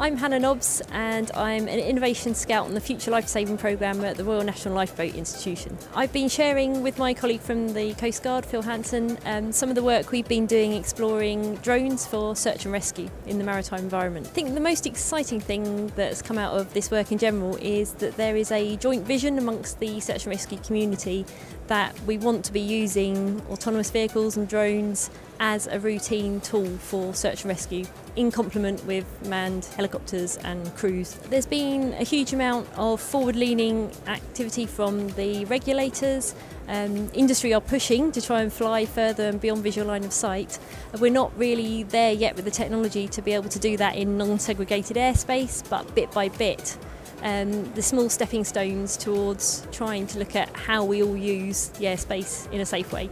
I'm Hannah Nobbs and I'm an Innovation Scout on the Future Life Saving Programme at the Royal National Lifeboat Institution. I've been sharing with my colleague from the Coast Guard, Phil Hanson, some of the work we've been doing exploring drones for search and rescue in the maritime environment. I think the most exciting thing that's come out of this work in general is that there is a joint vision amongst the search and rescue community that we want to be using autonomous vehicles and drones as a routine tool for search and rescue in complement with manned helicopters and crews. There's been a huge amount of forward-leaning activity from the regulators. Industry are pushing to try and fly further and beyond visual line of sight. We're not really there yet with the technology to be able to do that in non-segregated airspace, but bit by bit. The small stepping stones towards trying to look at how we all use the airspace in a safe way.